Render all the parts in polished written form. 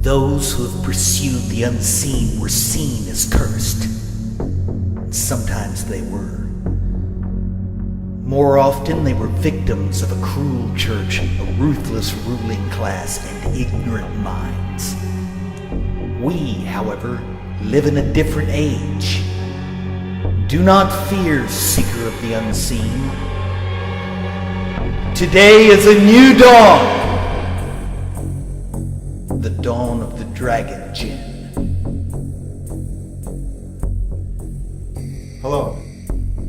Those who have pursued the unseen were seen as cursed. Sometimes they were. More often, they were victims of a cruel church, a ruthless ruling class, and ignorant minds. We, however, live in a different age. Do not fear, seeker of the unseen. Today is a new dawn. The dawn of the Dragon Djinn. Hello,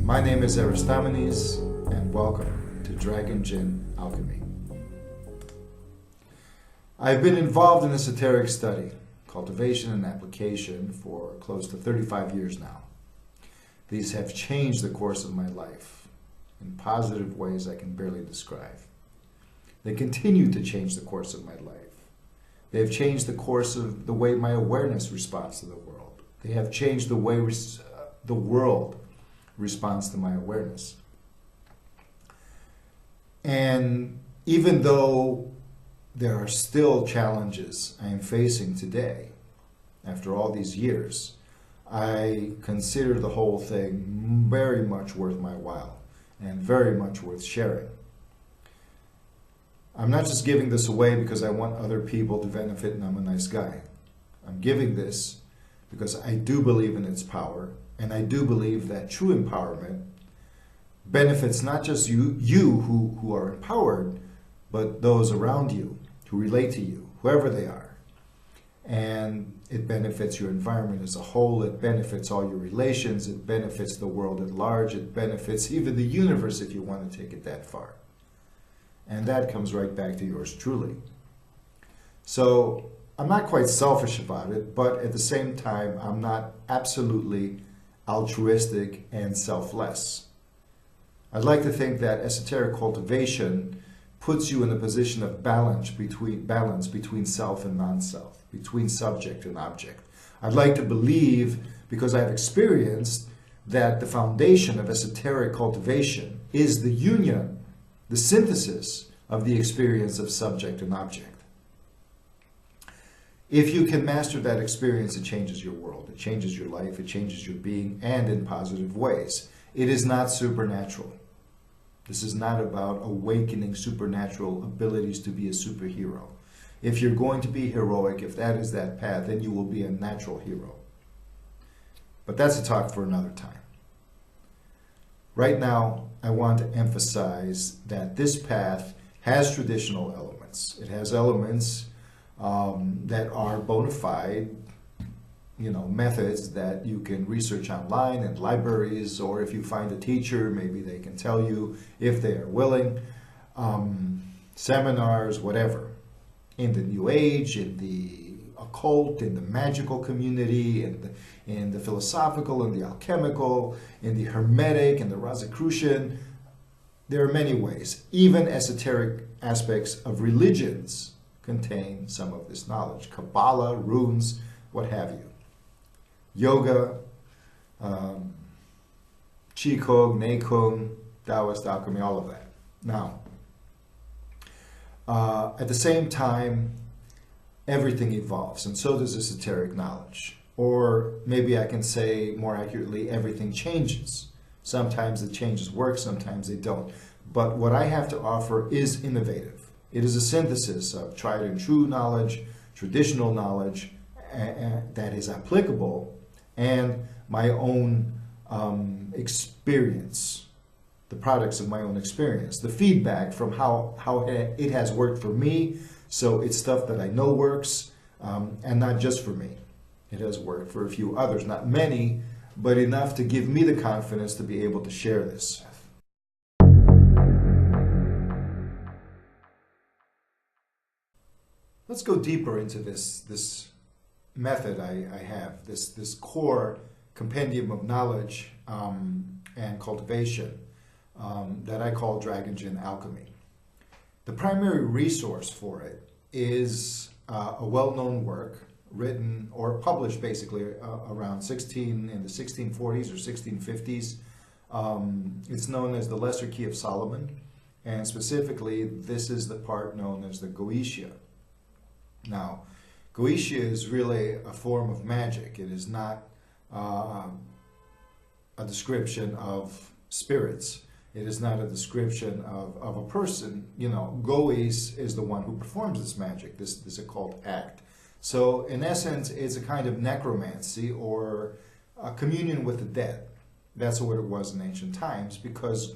my name is Aristomenes, and welcome to Dragon Djinn Alchemy. I've been involved in esoteric study, cultivation, and application for close to 35 years now. These have changed the course of my life in positive ways I can barely describe. They continue to change the course of my life. They have changed the course of the way my awareness responds to the world. They have changed the way the world responds to my awareness. And even though there are still challenges I am facing today, after all these years, I consider the whole thing very much worth my while and very much worth sharing. I'm not just giving this away because I want other people to benefit and I'm a nice guy. I'm giving this because I do believe in its power, and I do believe that true empowerment benefits not just you who are empowered, but those around you who relate to you, whoever they are. And it benefits your environment as a whole, it benefits all your relations, it benefits the world at large, it benefits even the universe if you want to take it that far. And that comes right back to yours truly. So I'm not quite selfish about it, but at the same time, I'm not absolutely altruistic and selfless. I'd like to think that esoteric cultivation puts you in a position of balance between self and non-self, between subject and object. I'd like to believe, because I've experienced, that the foundation of esoteric cultivation is the union, the synthesis of the experience of subject and object. If you can master that experience, it changes your world, it changes your life, it changes your being, and in positive ways. It is not supernatural. This is not about awakening supernatural abilities to be a superhero. If you're going to be heroic, if that is that path, then you will be a natural hero. But that's a talk for another time. Right now, I want to emphasize that this path has traditional elements. It has elements that are bona fide, methods that you can research online in libraries, or if you find a teacher, maybe they can tell you if they are willing. Seminars, whatever. In the New Age, in the occult, in the magical community, in the philosophical, in the alchemical, in the hermetic, in the Rosicrucian. There are many ways. Even esoteric aspects of religions contain some of this knowledge. Kabbalah, runes, what have you. Yoga, Qigong, Neikong, Taoist alchemy, all of that. Now, at the same time, everything evolves, and so does esoteric knowledge. Or maybe I can say more accurately, everything changes. Sometimes the changes work, sometimes they don't. But what I have to offer is innovative. It is a synthesis of tried and true knowledge, traditional knowledge that is applicable, and my own experience, the products of my own experience, the feedback from how it has worked for me. So it's stuff that I know works, and not just for me. It has worked for a few others, not many, but enough to give me the confidence to be able to share this. Let's go deeper into this method I have, this core compendium of knowledge and cultivation that I call Dragon Djinn Alchemy. The primary resource for it is a well-known work written or published basically around in the 1640s or 1650s. It's known as the Lesser Key of Solomon, and specifically this is the part known as the Goetia. Now, Goetia is really a form of magic. It is not a description of spirits. It is not a description of a person. You know, Goes is the one who performs this magic, this occult act. So in essence, it's a kind of necromancy or a communion with the dead. That's what it was in ancient times, because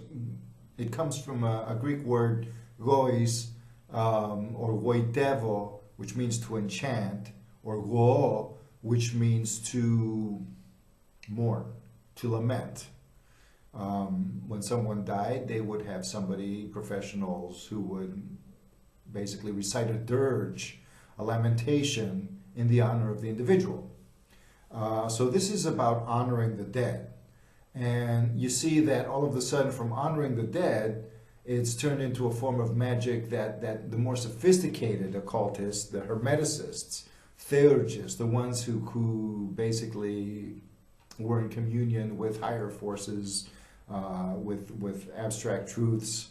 it comes from a Greek word, gois, or goitevo, which means to enchant, or go, which means to mourn, to lament. When someone died, they would have somebody, professionals, who would basically recite a dirge, a lamentation in the honor of the individual. So this is about honoring the dead. And you see that all of a sudden, from honoring the dead, it's turned into a form of magic that the more sophisticated occultists, the hermeticists, theurgists, the ones who basically were in communion with higher forces, with abstract truths,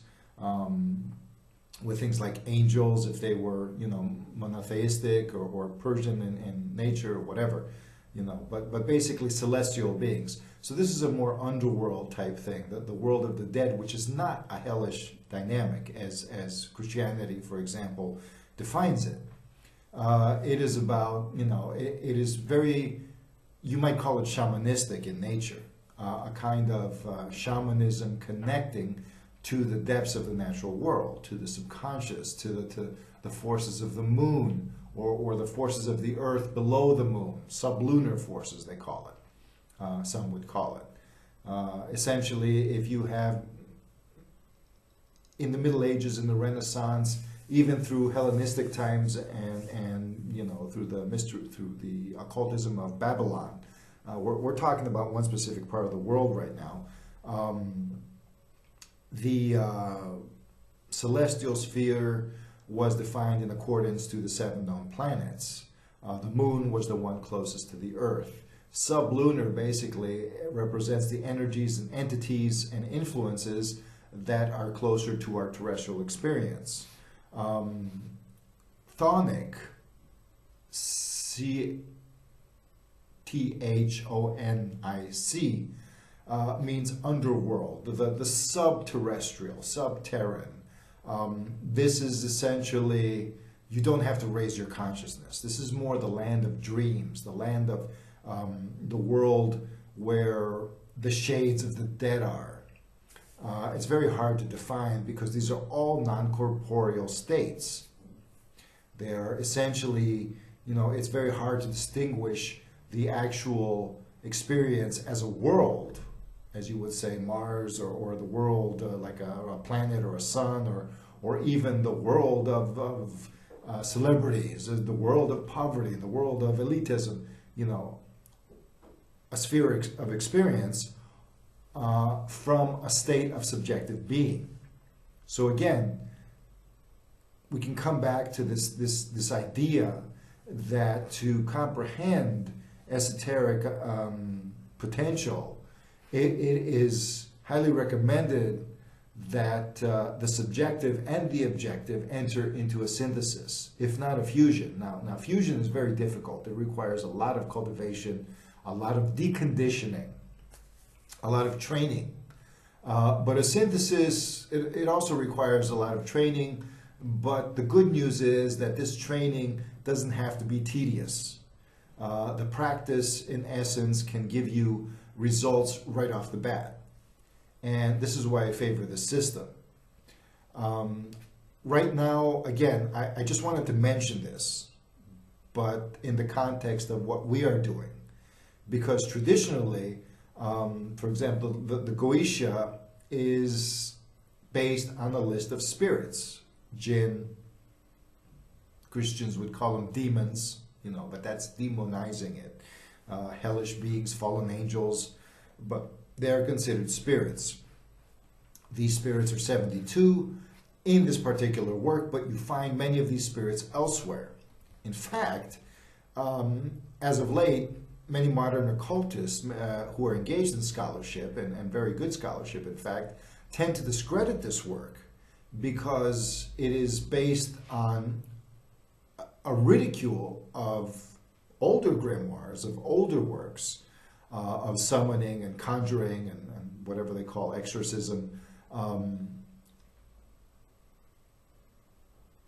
with things like angels, if they were, you know, monotheistic or Persian in nature or whatever, you know, but basically celestial beings. So this is a more underworld type thing, the world of the dead, which is not a hellish dynamic as Christianity, for example, defines it. It is about, you know, it is very, you might call it shamanistic in nature, a kind of shamanism connecting to the depths of the natural world, to the subconscious, to the forces of the moon, or the forces of the earth below the moon, sublunar forces they call it. Some would call it. Essentially, if you have, in the Middle Ages, in the Renaissance, even through Hellenistic times, and you know, through the mystery, through the occultism of Babylon, we're talking about one specific part of the world right now. The celestial sphere was defined in accordance to the 7 known planets. The moon was the one closest to the earth. Sublunar basically represents the energies and entities and influences that are closer to our terrestrial experience. Chthonic, C-T-H-O-N-I-C, means underworld, the subterrestrial, subterran. This is essentially, you don't have to raise your consciousness. This is more the land of dreams, the land of the world where the shades of the dead are. It's very hard to define because these are all non-corporeal states. They're essentially, you know, it's very hard to distinguish the actual experience as a world, as you would say, Mars, or the world like a planet or a sun, or even the world of celebrities, the world of poverty, the world of elitism, you know, a sphere of experience from a state of subjective being. So again, we can come back to this idea that to comprehend esoteric potential, it is highly recommended that the subjective and the objective enter into a synthesis, if not a fusion. Now fusion is very difficult. It requires a lot of cultivation, a lot of deconditioning, a lot of training. But a synthesis, it also requires a lot of training, but the good news is that this training doesn't have to be tedious. The practice, in essence, can give you results right off the bat. And this is why I favor this system. Right now, again, I just wanted to mention this, but in the context of what we are doing. Because traditionally, for example, the Goetia is based on a list of spirits. Jinn, Christians would call them demons, you know, but that's demonizing it. Hellish beings, fallen angels, but they're considered spirits. These spirits are 72 in this particular work, but you find many of these spirits elsewhere. In fact, as of late, many modern occultists who are engaged in scholarship, and very good scholarship in fact, tend to discredit this work because it is based on a ridicule of older grimoires, of older works, of summoning and conjuring and whatever they call exorcism.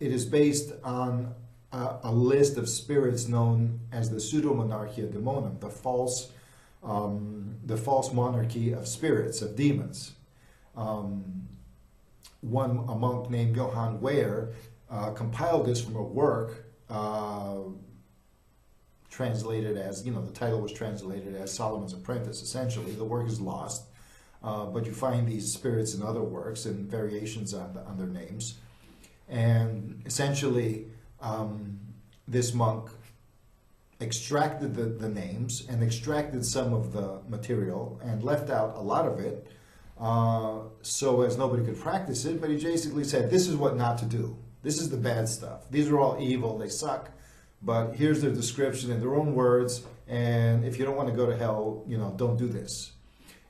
It is based on a list of spirits known as the pseudomonarchia demonum, the false monarchy of spirits, of demons. A monk named Johann Weyer compiled this from a work translated as, the title was translated as Solomon's Apprentice, essentially. The work is lost, but you find these spirits in other works and variations on their names. And essentially, this monk extracted the names and extracted some of the material and left out a lot of it so as nobody could practice it. But he basically said, this is what not to do. This is the bad stuff. These are all evil. They suck. But here's their description in their own words. And if you don't want to go to hell, don't do this.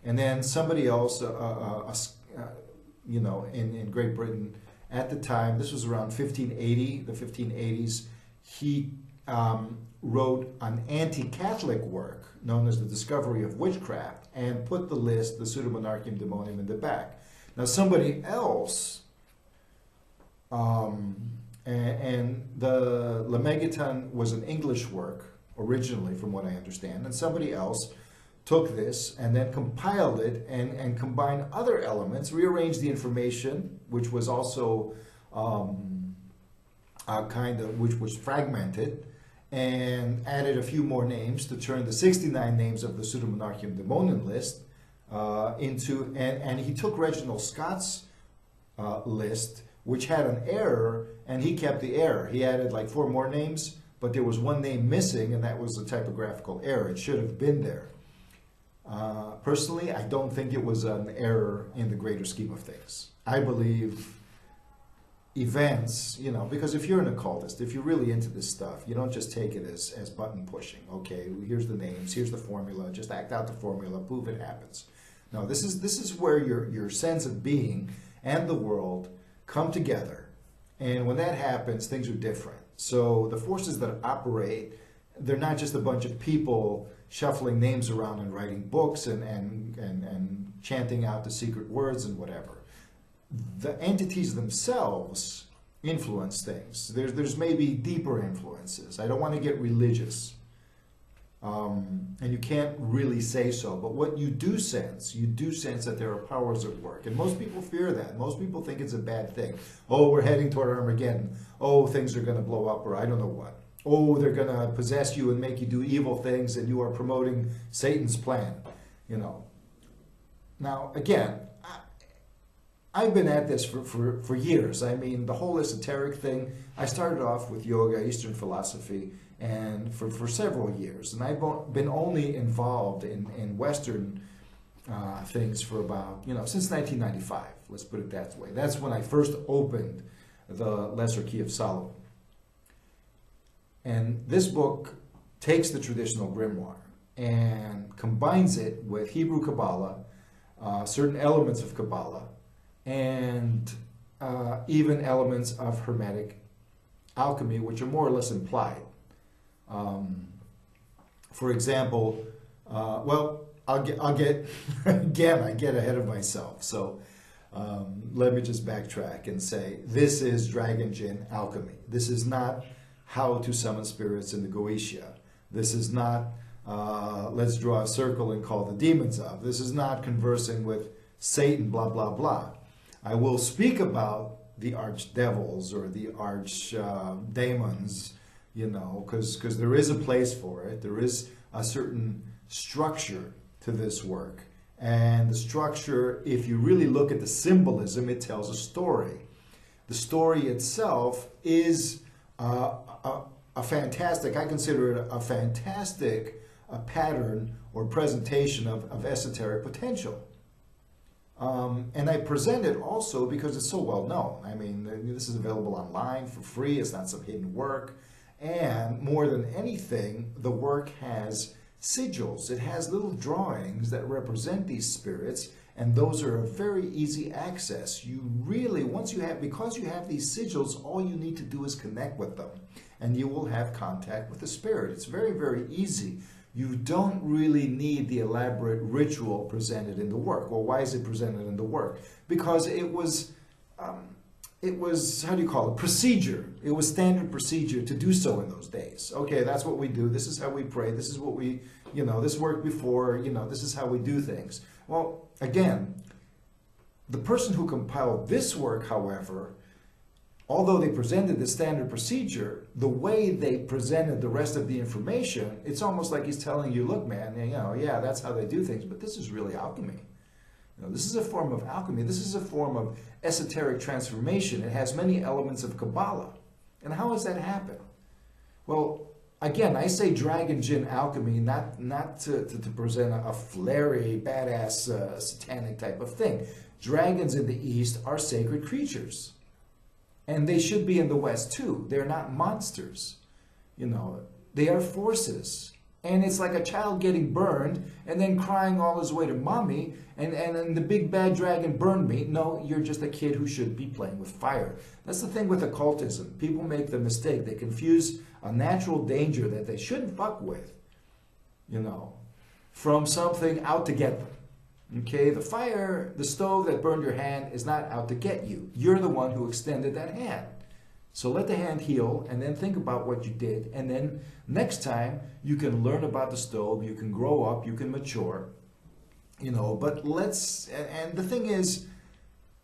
And then somebody else, in Great Britain, at the time, this was around 1580, the 1580s, he wrote an anti-Catholic work known as The Discovery of Witchcraft and put the list, the Pseudomonarchium Demonium, in the back. Now somebody else, and the Lemegeton was an English work originally, from what I understand, and somebody else took this and then compiled it and combined other elements, rearranged the information, which was also which was fragmented, and added a few more names to turn the 69 names of the Pseudomonarchium Demonium list into, and he took Reginald Scott's list, which had an error, and he kept the error. He added like 4 more names, but there was one name missing, and that was a typographical error. It should have been there. Personally, I don't think it was an error in the greater scheme of things. I believe events, because if you're an occultist, if you're really into this stuff, you don't just take it as button pushing. Okay, here's the names, here's the formula, just act out the formula, poof, it happens. No, this is where your sense of being and the world come together. And when that happens, things are different. So the forces that operate, they're not just a bunch of people shuffling names around and writing books and chanting out the secret words and whatever. The entities themselves influence things. There's maybe deeper influences. I don't want to get religious. And you can't really say so, but what you do sense that there are powers at work. And most people fear that. Most people think it's a bad thing. Oh, we're heading toward Armageddon. Oh, things are going to blow up, or I don't know what. Oh, they're going to possess you and make you do evil things, and you are promoting Satan's plan. Now, again, I've been at this for years. I mean, the whole esoteric thing, I started off with yoga, Eastern philosophy, and for several years. And I've been only involved in Western things for about, since 1995. Let's put it that way. That's when I first opened the Lesser Key of Solomon. And this book takes the traditional grimoire and combines it with Hebrew Kabbalah, certain elements of Kabbalah, and even elements of Hermetic alchemy, which are more or less implied. For example, I'll get again, I get ahead of myself. So let me just backtrack and say, this is Dragon Djinn Alchemy. This is not how to summon spirits in the Goetia. This is not let's draw a circle and call the demons up. This is not conversing with Satan, blah, blah, blah. I will speak about the archdevils or the archdemons, because there is a place for it. There is a certain structure to this work. And the structure, if you really look at the symbolism, it tells a story. The story itself is a fantastic, I consider it a fantastic pattern or presentation of esoteric potential. And I present it also because it's so well known. I mean, this is available online for free. It's not some hidden work. And more than anything, the work has sigils. It has little drawings that represent these spirits, And those are a very easy access. You really, because you have these sigils, all you need to do is connect with them, and you will have contact with the spirit. It's very, very easy. You don't really need the elaborate ritual presented in the work. Well, why is it presented in the work? Because it was, how do you call it, procedure. It was standard procedure to do so in those days. Okay, that's what we do. This is how we pray. This is what we, this worked before, this is how we do things. Well, again, the person who compiled this work, however, although they presented the standard procedure, the way they presented the rest of the information, it's almost like he's telling you, look, man, yeah, that's how they do things, but this is really alchemy. This is a form of alchemy. This is a form of esoteric transformation. It has many elements of Kabbalah. And how does that happen? Well, again, I say Dragon Djinn Alchemy not to present a flary, badass, satanic type of thing. Dragons in the East are sacred creatures. And they should be in the West too. They're not monsters. They are forces. And it's like a child getting burned and then crying all his way to mommy, and the big bad dragon burned me. No, you're just a kid who should be playing with fire. That's the thing with occultism. People make the mistake. They confuse a natural danger that they shouldn't fuck with, from something out to get them. Okay, the fire, the stove that burned your hand is not out to get you. You're the one who extended that hand. So let the hand heal and then think about what you did. And then next time you can learn about the stove, you can grow up, you can mature, but and the thing is,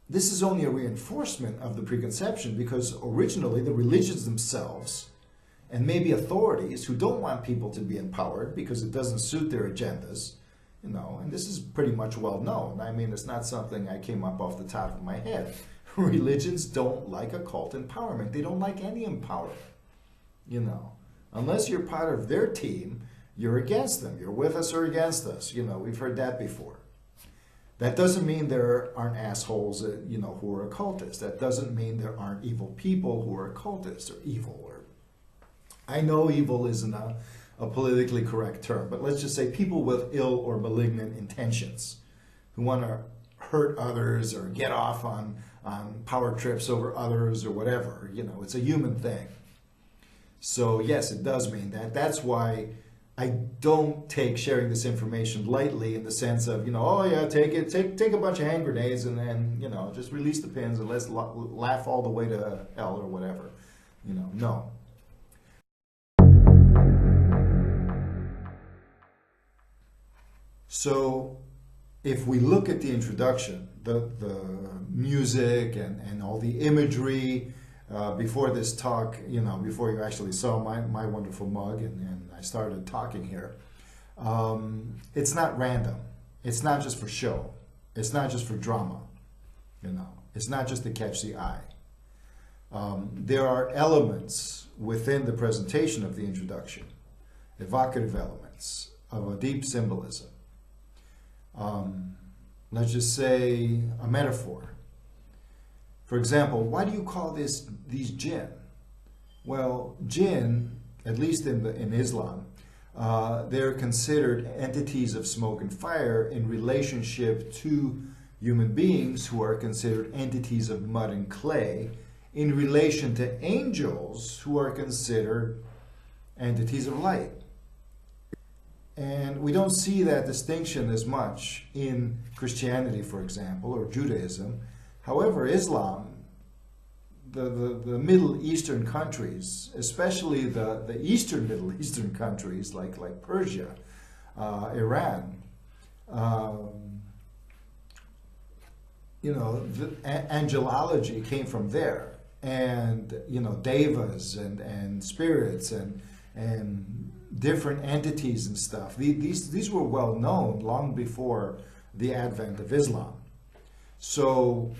this is only a reinforcement of the preconception, because originally the religions themselves and maybe authorities who don't want people to be empowered because it doesn't suit their agendas, and this is pretty much well known. I mean, it's not something I came up off the top of my head. Religions don't like occult empowerment. They don't like any empowerment. Unless you're part of their team, you're against them. You're with us or against us. We've heard that before. That doesn't mean there aren't assholes, who are occultists. That doesn't mean there aren't evil people who are occultists or evil. I know evil isn't a politically correct term, but let's just say people with ill or malignant intentions who want to hurt others or get off on power trips over others or whatever. It's a human thing. So yes, it does mean that. That's why I don't take sharing this information lightly, in the sense of, oh yeah, take a bunch of hand grenades and then, just release the pins and let's laugh all the way to hell or whatever. No. So if we look at the introduction, the music and all the imagery, before this talk, before you actually saw my wonderful mug and I started talking here, it's not random. It's not just for show. It's not just for drama. It's not just to catch the eye. There are elements within the presentation of the introduction, evocative elements of a deep symbolism. Let's just say a metaphor. For example, why do you call these jinn? Well, jinn, at least in Islam, they're considered entities of smoke and fire in relationship to human beings, who are considered entities of mud and clay, in relation to angels, who are considered entities of light. And we don't see that distinction as much in Christianity, for example, or Judaism. However, Islam, the Middle Eastern countries, especially the Eastern Middle Eastern countries like Persia, Iran, the angelology came from there, and devas and spirits and different entities and stuff. These were well known long before the advent of Islam. So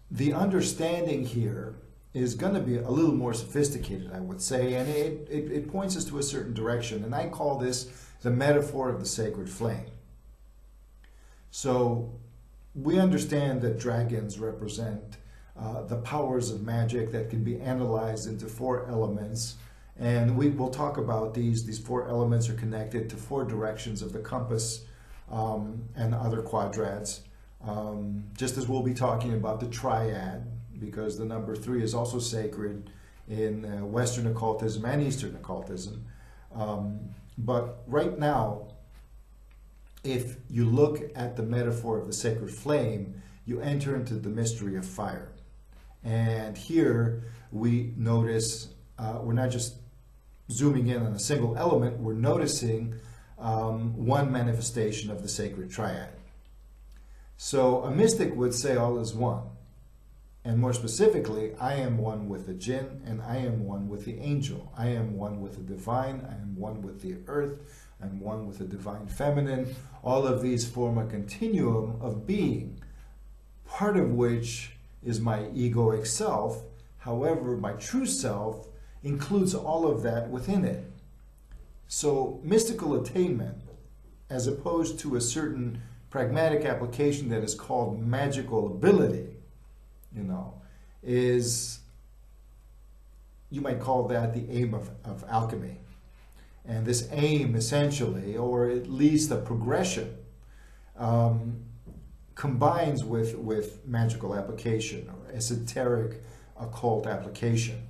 the understanding here is going to be a little more sophisticated, I would say, and it points us to a certain direction, and I call this the metaphor of the sacred flame. So we understand that dragons represent the powers of magic that can be analyzed into 4 elements, and we will talk about these 4 elements are connected to 4 directions of the compass and other quadrats. Just as we'll be talking about the triad, because the number 3 is also sacred in Western occultism and Eastern occultism. But right now, if you look at the metaphor of the sacred flame, you enter into the mystery of fire. And here we notice, we're not just zooming in on a single element, we're noticing one manifestation of the sacred triad. So a mystic would say all is one. And more specifically, I am one with the jinn, and I am one with the angel. I am one with the divine, I am one with the earth, I'm one with the divine feminine. All of these form a continuum of being, part of which is my egoic self. However, my true self includes all of that within it. So mystical attainment, as opposed to a certain pragmatic application that is called magical ability, is, you might call that the aim of alchemy. And this aim essentially, or at least a progression, combines with magical application or esoteric occult application.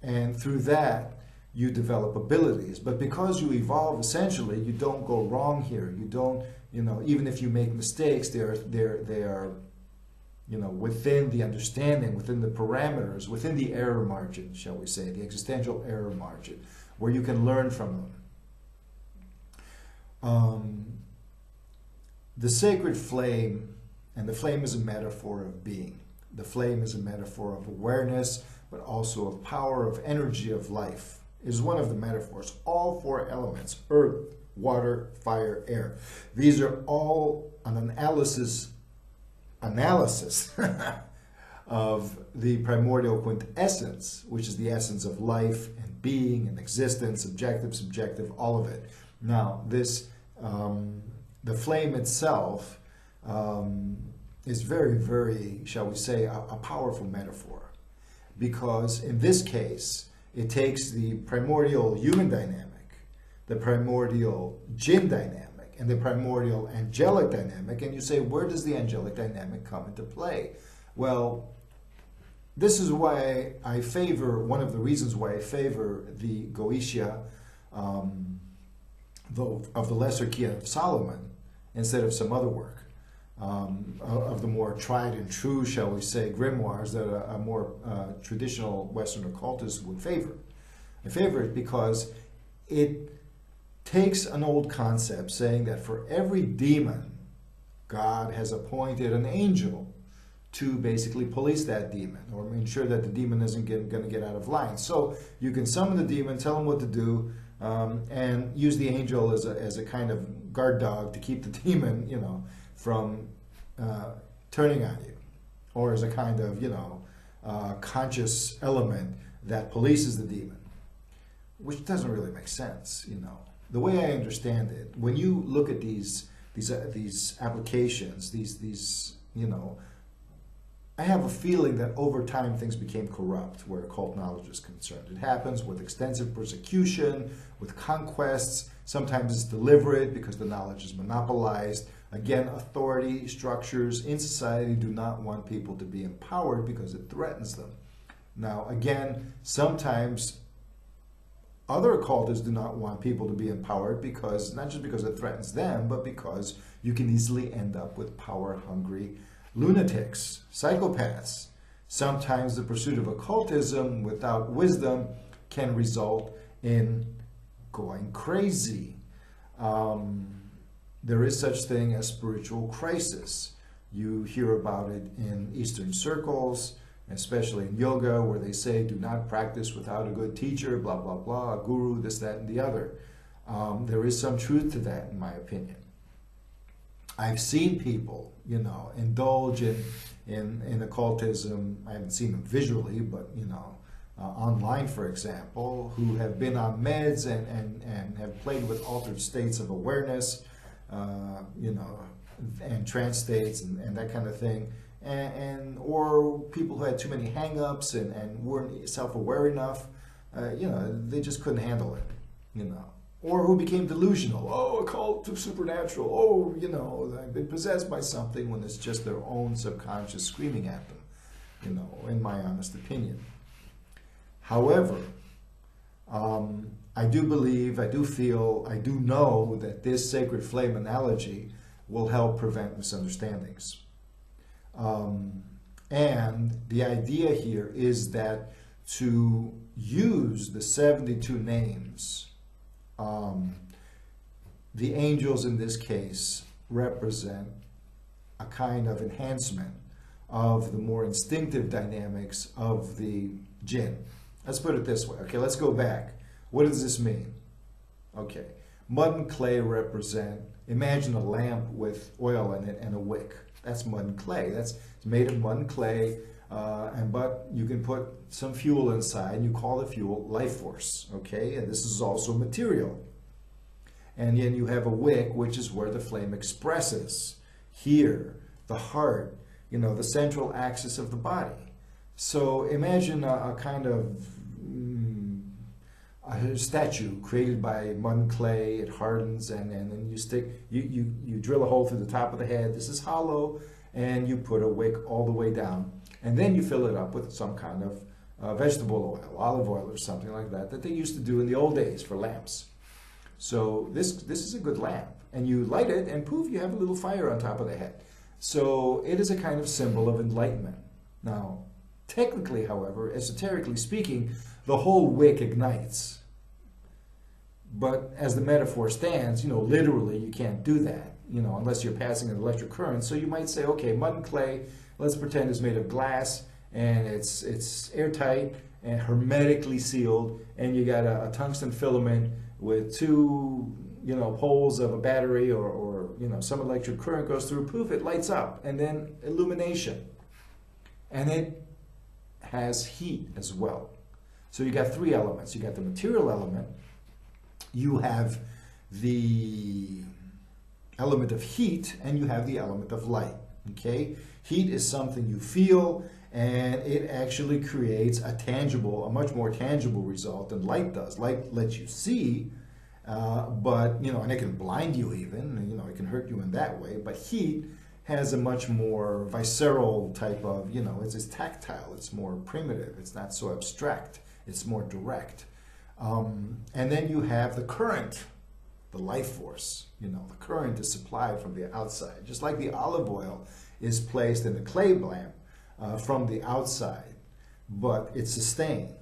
And through that, you develop abilities. But because you evolve, essentially, you don't go wrong here. You don't, even if you make mistakes, they are within the understanding, within the parameters, within the error margin, shall we say, the existential error margin, where you can learn from them. The sacred flame, and the flame is a metaphor of being. The flame is a metaphor of awareness, but also of power, of energy, of life. It is one of the metaphors. All 4 elements, earth, water, fire, air. These are all an analysis of the primordial quintessence, which is the essence of life and being and existence, objective, subjective, all of it. Now, this, the flame itself is very, very, shall we say, a powerful metaphor. Because in this case, it takes the primordial human dynamic, the primordial jinn dynamic, and the primordial angelic dynamic, and you say, where does the angelic dynamic come into play? Well, this is why I favor, one of the reasons why I favor the Goetia of the Lesser Key of Solomon instead of some other work, of the more tried and true, shall we say, grimoires that a more traditional Western occultist would favor. I favor it because it takes an old concept saying that for every demon, God has appointed an angel to basically police that demon or ensure that the demon isn't going to get out of line. So you can summon the demon, tell him what to do, and use the angel as a kind of guard dog to keep the demon, from turning on you, or as a kind of, conscious element that polices the demon, which doesn't really make sense, The way I understand it, when you look at these applications, these I have a feeling that over time things became corrupt where occult knowledge is concerned. It happens with extensive persecution, with conquests. Sometimes it's deliberate because the knowledge is monopolized. Again, authority structures in society do not want people to be empowered because it threatens them. Now, again, sometimes other occultists do not want people to be empowered because, not just because it threatens them, but because you can easily end up with power-hungry lunatics, psychopaths. Sometimes the pursuit of occultism without wisdom can result in going crazy. There is such thing as spiritual crisis. You hear about it in Eastern circles, especially in yoga, where they say, do not practice without a good teacher, blah, blah, blah, a guru, this, that, and the other. There is some truth to that, in my opinion. I've seen people, indulge in occultism. I haven't seen them visually, but, online, for example, who have been on meds and have played with altered states of awareness, and trance states and that kind of thing. Or people who had too many hang-ups and weren't self-aware enough, they just couldn't handle it, or who became delusional. Oh, a cult of supernatural. Oh, you know, I've been possessed by something, when it's just their own subconscious screaming at them, you know, in my honest opinion. However, I do believe, I do feel, I do know that this sacred flame analogy will help prevent misunderstandings. And the idea here is that to use the 72 names, the angels in this case represent a kind of enhancement of the more instinctive dynamics of the jinn. Let's put it this way. Okay, let's go back. What does this mean? Okay, mud and clay represent, imagine a lamp with oil in it and a wick. That's mud and clay. It's made of mud and clay, but you can put some fuel inside, and you call the fuel life force, okay? And this is also material. And then you have a wick, which is where the flame expresses. Here, the heart, you know, the central axis of the body. So imagine a kind of a statue created by mud and clay. It hardens, and then you drill a hole through the top of the head. This is hollow, and you put a wick all the way down, and then you fill it up with some kind of vegetable oil, olive oil or something like that they used to do in the old days for lamps. So this is a good lamp, and you light it, and poof, you have a little fire on top of the head. So it is a kind of symbol of enlightenment. Now, technically, however, esoterically speaking, the whole wick ignites. But as the metaphor stands, you know, literally you can't do that, you know, unless you're passing an electric current. So you might say, okay, mud and clay, let's pretend it's made of glass, and it's airtight and hermetically sealed, and you got a tungsten filament with two, you know, poles of a battery, or you know, some electric current goes through, poof, it lights up, and then illumination. And it has heat as well. So you got three elements. You got the material element, you have the element of heat, and you have the element of light. Okay? Heat is something you feel, and it actually creates a much more tangible result than light does. Light lets you see, but, you know, and it can blind you even, you know, it can hurt you in that way, but heat has a much more visceral type of, you know, it's tactile, it's more primitive, it's not so abstract, it's more direct. And then you have the current, the life force, you know, the current is supplied from the outside, just like the olive oil is placed in the clay lamp from the outside, but it's sustained.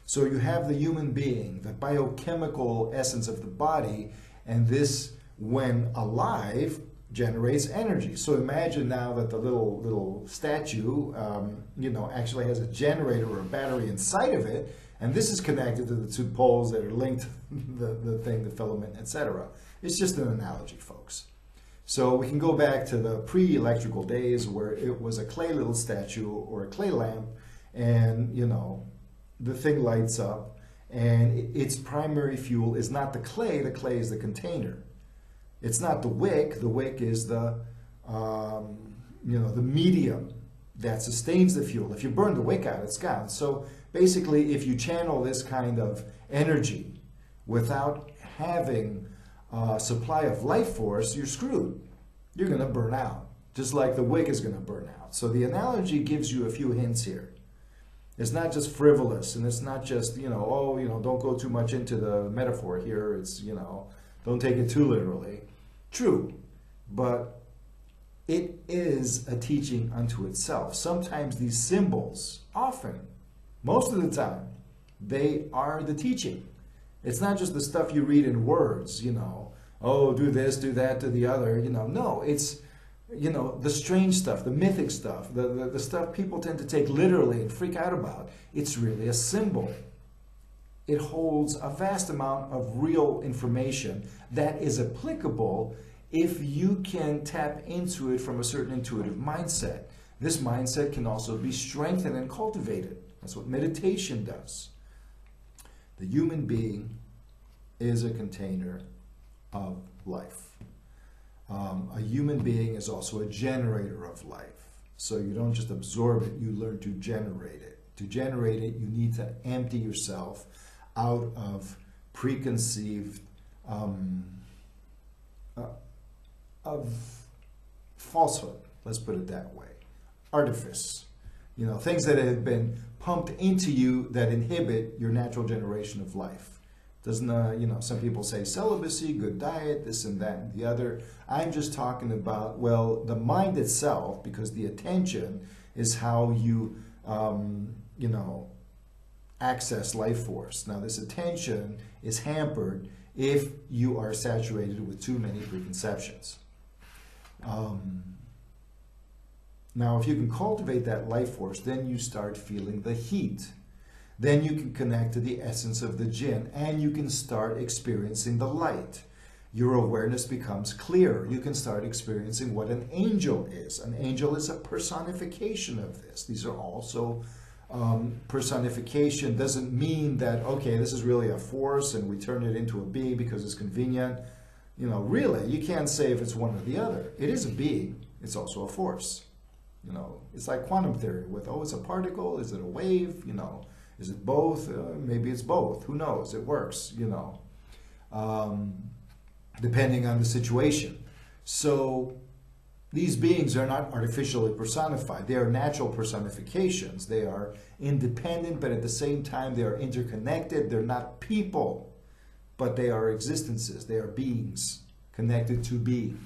So you have the human being, the biochemical essence of the body, and this, when alive, generates energy. So imagine now that the little statue, you know, actually has a generator or a battery inside of it, and this is connected to the two poles that are linked, the filament, etc. It's just an analogy, folks. So we can go back to the pre-electrical days where it was a clay little statue or a clay lamp, and, you know, the thing lights up, and its primary fuel is not the clay is the container. It's not the wick is the, you know, the medium that sustains the fuel. If you burn the wick out, it's gone. So basically, if you channel this kind of energy without having a supply of life force, you're screwed. You're going to burn out, just like the wick is going to burn out. So the analogy gives you a few hints here. It's not just frivolous, and it's not just, you know, oh, you know, don't go too much into the metaphor here. It's, you know, don't take it too literally. True, but it is a teaching unto itself. Sometimes these symbols, often, most of the time, they are the teaching. It's not just the stuff you read in words, you know, oh, do this, do that, do the other, you know. No, it's, you know, the strange stuff, the mythic stuff, the stuff people tend to take literally and freak out about. It's really a symbol. It holds a vast amount of real information that is applicable if you can tap into it from a certain intuitive mindset. This mindset can also be strengthened and cultivated. That's what meditation does. The human being is a container of life. A human being is also a generator of life. So you don't just absorb it, you learn to generate it. To generate it, you need to empty yourself out of preconceived um, of falsehood, let's put it that way, artifice, things that have been pumped into you that inhibit your natural generation of life. Doesn't, some people say celibacy, good diet, this and that and the other. I'm just talking about, well, the mind itself, because the attention is how you, access life force. Now, this attention is hampered if you are saturated with too many preconceptions. Now, if you can cultivate that life force, then you start feeling the heat. Then you can connect to the essence of the Djinn, and you can start experiencing the light. Your awareness becomes clearer. You can start experiencing what an angel is. An angel is a personification of this. These are also personification. Doesn't mean that, okay, this is really a force and we turn it into a being because it's convenient. Really, you can't say if it's one or the other. It is a being. It's also a force. It's like quantum theory with, it's a particle, is it a wave, is it both? Maybe it's both. Who knows? It works, depending on the situation. So these beings are not artificially personified. They are natural personifications. They are independent, but at the same time, they are interconnected. They're not people, but they are existences. They are beings connected to being.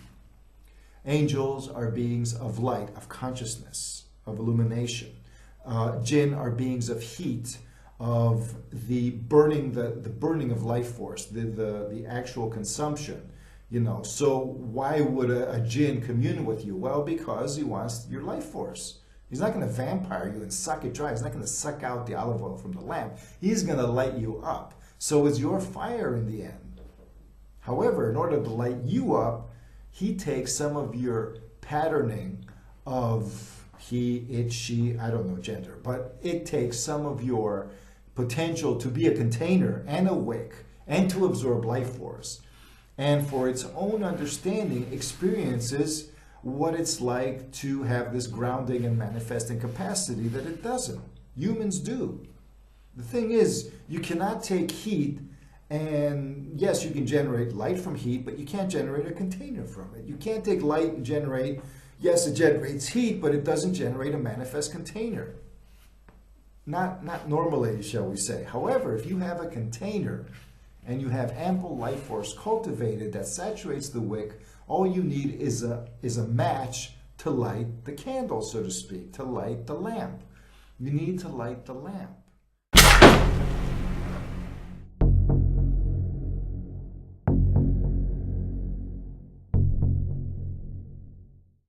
Angels are beings of light, of consciousness, of illumination. Jinn are beings of heat, of the burning of life force, the actual consumption. So why would a Jinn commune with you? Well, because he wants your life force. He's not going to vampire you and suck it dry. He's not going to suck out the olive oil from the lamp. He's going to light you up. So it's your fire in the end. However, in order to light you up, he takes some of your patterning of he, it, she, I don't know gender, but it takes some of your potential to be a container and a wick and to absorb life force. And for its own understanding, experiences what it's like to have this grounding and manifesting capacity that it doesn't. Humans do. The thing is, you cannot take heat and yes, you can generate light from heat, but you can't generate a container from it. You can't take light and generate, yes, it generates heat, but it doesn't generate a manifest container. Not normally, shall we say. However, if you have a container and you have ample life force cultivated that saturates the wick, all you need is a match to light the candle, so to speak, to light the lamp. You need to light the lamp.